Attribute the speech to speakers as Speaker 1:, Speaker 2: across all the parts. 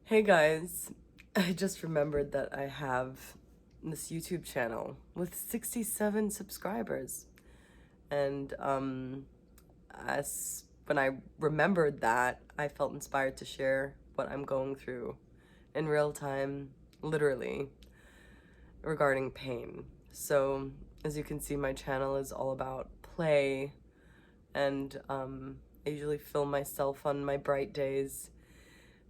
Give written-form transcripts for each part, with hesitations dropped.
Speaker 1: Hey guys, I just remembered that I have this YouTube channel with 67 subscribers. And as when I remembered that, I felt inspired to share what I'm going through in real time, literally, regarding pain. So, as you can see, my channel is all about play, and I usually film myself on my bright days,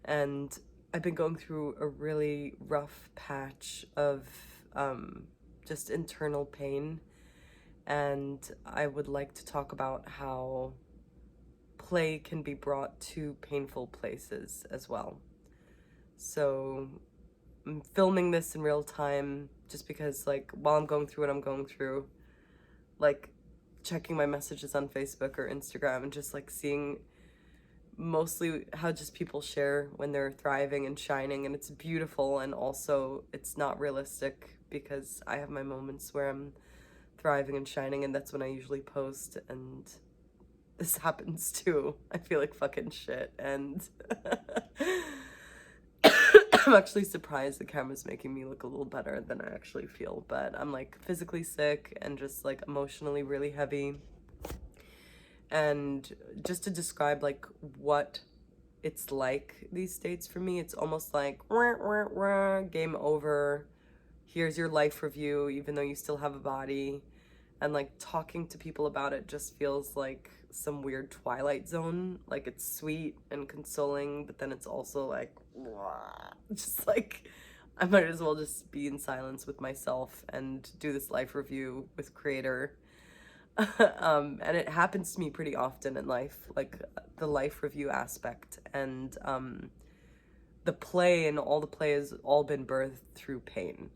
Speaker 1: and I've been going through a really rough patch of um, just internal pain, and I would like to talk about how play can be brought to painful places as well. So I'm filming this in real time just because, like, while I'm going through what I'm going through, like, checking my messages on Facebook or Instagram and just like seeing mostly how just people share when they're thriving and shining, and it's beautiful, and also it's not realistic because I have my moments where I'm thriving and shining, and that's when I usually post, and this happens too. I feel like fucking shit, and I'm actually surprised the camera's making me look a little better than I actually feel, but I'm like physically sick and just like emotionally really heavy. And just to describe like what it's like these days for me, it's almost like wah, wah, wah, game over, here's your life review, even though you still have a body. And like talking to people about it just feels like some weird Twilight Zone. Like it's sweet and consoling, but then it's also like wah, just like I might as well just be in silence with myself and do this life review with creator. And it happens to me pretty often in life, like the life review aspect, and the play, and all the play has all been birthed through pain.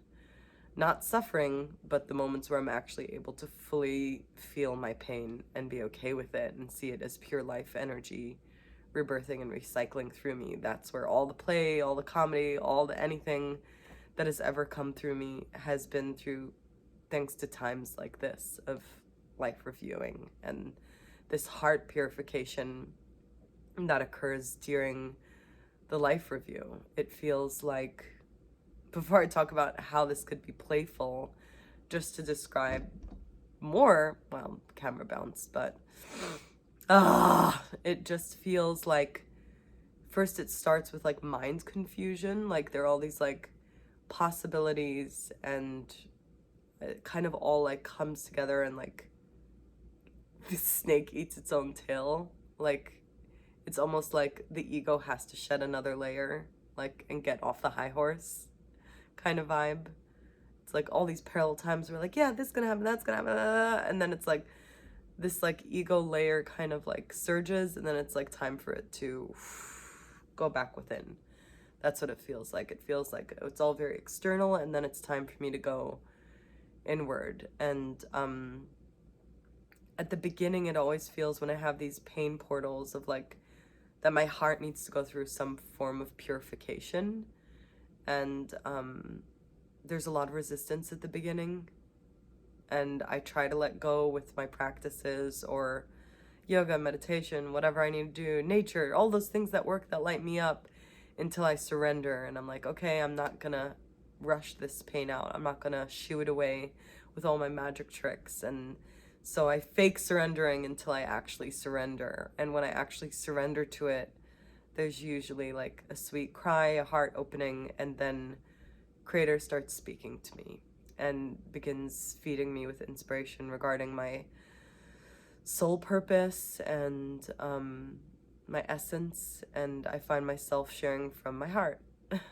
Speaker 1: Not suffering, but the moments where I'm actually able to fully feel my pain and be okay with it and see it as pure life energy rebirthing and recycling through me. That's where all the play, all the comedy, all the anything that has ever come through me has been through, thanks to times like this of life reviewing and this heart purification that occurs during the life review. It feels like, before I talk about how this could be playful, just to describe more, well, camera bounce, but it just feels like first it starts with like mind confusion, like there are all these like possibilities, and it kind of all like comes together, and like the snake eats its own tail. Like it's almost like the ego has to shed another layer, like, and get off the high horse kind of vibe. It's like all these parallel times where like, yeah, this is gonna happen, that's gonna happen, and then it's like this like ego layer kind of like surges, and then it's like time for it to go back within. That's what it feels like. It feels like it's all very external, and then it's time for me to go inward. And at the beginning, it always feels, when I have these pain portals of like that my heart needs to go through some form of purification, and there's a lot of resistance at the beginning, and I try to let go with my practices, or yoga, meditation, whatever I need to do, nature, all those things that work, that light me up, until I surrender. And I'm like, okay, I'm not gonna rush this pain out. I'm not gonna shoo it away with all my magic tricks. And so I fake surrendering until I actually surrender. And when I actually surrender to it, there's usually like a sweet cry, a heart opening, and then creator starts speaking to me and begins feeding me with inspiration regarding my soul purpose and my essence, and I find myself sharing from my heart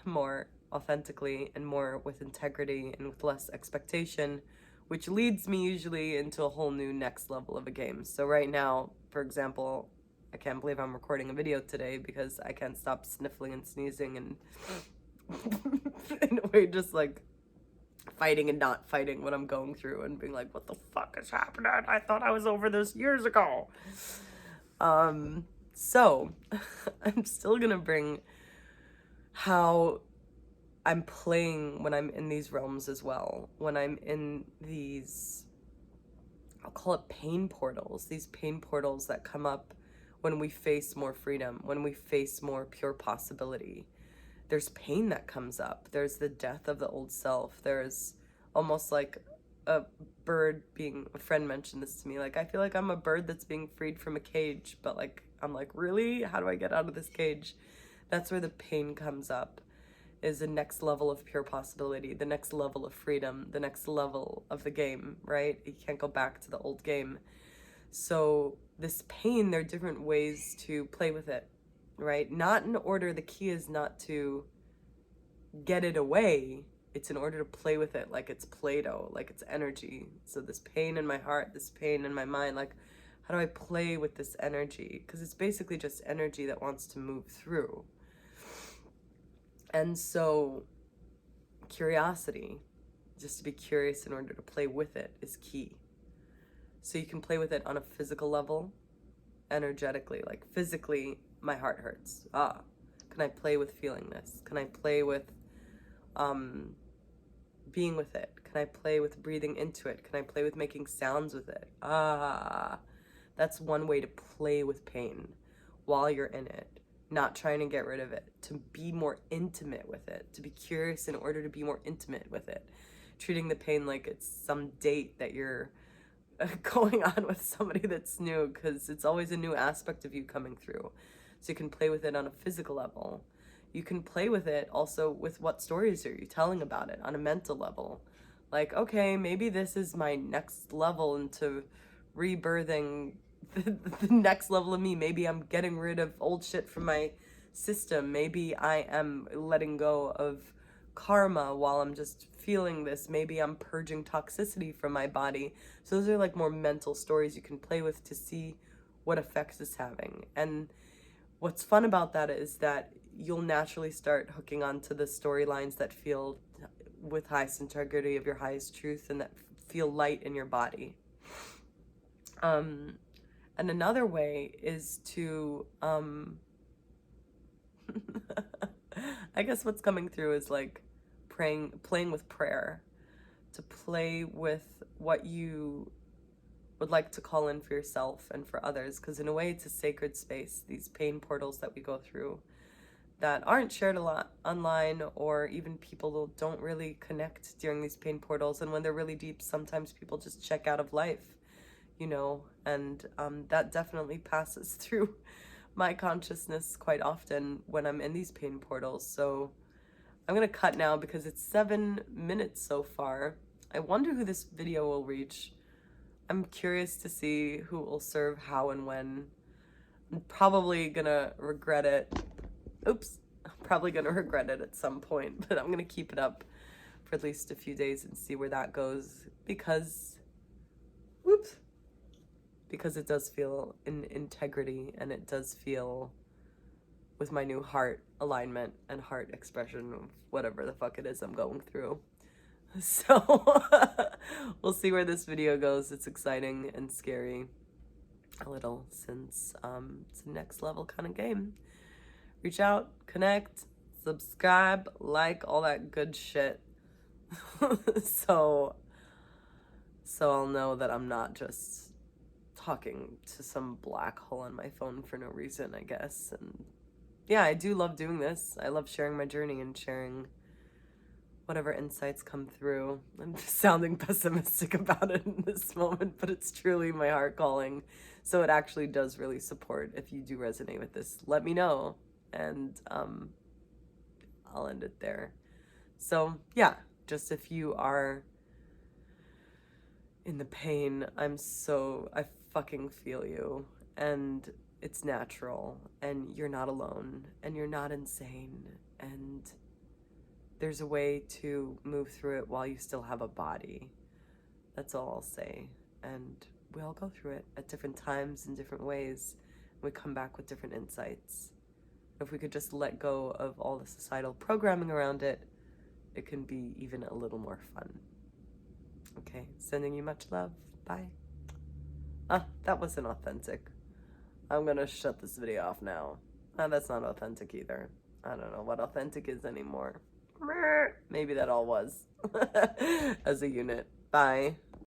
Speaker 1: more authentically and more with integrity and with less expectation, which leads me usually into a whole new next level of a game. So right now, for example, I can't believe I'm recording a video today because I can't stop sniffling and sneezing and in a way just like fighting and not fighting what I'm going through, and being like, what the fuck is happening? I thought I was over this years ago. So I'm still gonna bring how I'm playing when I'm in these realms as well. When I'm in these, I'll call it pain portals, these pain portals that come up when we face more freedom, when we face more pure possibility. there's pain that comes up. There's the death of the old self. There's almost like a bird being, a friend mentioned this to me, like I feel like I'm a bird that's being freed from a cage, but like I'm like, really, how do I get out of this cage? That's where the pain comes up, is the next level of pure possibility, the next level of freedom, the next level of the game, right? You can't go back to the old game. So this pain, there are different ways to play with it, right? Not in order, the key is not to get it away, it's in order to play with it like it's Play-Doh, like it's energy. So this pain in my heart, this pain in my mind, like how do I play with this energy? Because it's basically just energy that wants to move through. And so curiosity, just to be curious in order to play with it, is key. So you can play with it on a physical level, energetically, like physically, my heart hurts. Can I play with feeling this? Can I play with being with it? Can I play with breathing into it? Can I play with making sounds with it? That's one way to play with pain while you're in it, not trying to get rid of it, to be more intimate with it, to be curious in order to be more intimate with it, treating the pain like it's some date that you're going on with somebody that's new, because it's always a new aspect of you coming through. So you can play with it on a physical level. You can play with it also with what stories are you telling about it on a mental level. Like, okay, maybe this is my next level into rebirthing the next level of me. Maybe I'm getting rid of old shit from my system. Maybe I am letting go of karma while I'm just feeling this. Maybe I'm purging toxicity from my body. So those are like more mental stories you can play with to see what effects it's having. And what's fun about that is that you'll naturally start hooking onto the storylines that feel with highest integrity of your highest truth and that feel light in your body. And another way is to, I guess what's coming through is like playing with prayer, to play with what you would like to call in for yourself and for others, because in a way it's a sacred space, these pain portals that we go through that aren't shared a lot online, or even people don't really connect during these pain portals. And when they're really deep, sometimes people just check out of life, you know, and that definitely passes through my consciousness quite often when I'm in these pain portals. So I'm gonna cut now because it's 7 minutes so far. I wonder who this video will reach. I'm curious to see who will serve how and when. I'm probably gonna regret it. Oops, I'm probably gonna regret it at some point, but I'm gonna keep it up for at least a few days and see where that goes, because it does feel in integrity, and it does feel with my new heart alignment and heart expression of whatever the fuck it is I'm going through. So we'll see where this video goes. It's exciting and scary a little, since it's a next level kind of game. Reach out, connect, subscribe, like, all that good shit. so I'll know that I'm not just talking to some black hole on my phone for no reason, I guess. And yeah, I do love doing this. I love sharing my journey and sharing whatever insights come through. I'm sounding pessimistic about it in this moment, but it's truly my heart calling. So it actually does really support. If you do resonate with this, let me know, and I'll end it there. So yeah, just if you are in the pain, I fucking feel you, and it's natural, and you're not alone, and you're not insane, and there's a way to move through it while you still have a body. That's all I'll say. And we all go through it at different times in different ways. We come back with different insights. If we could just let go of all the societal programming around it, it can be even a little more fun. Okay, sending you much love. Bye. That wasn't authentic. I'm gonna shut this video off now. That's not authentic either. I don't know what authentic is anymore. Maybe that all was as a unit. Bye.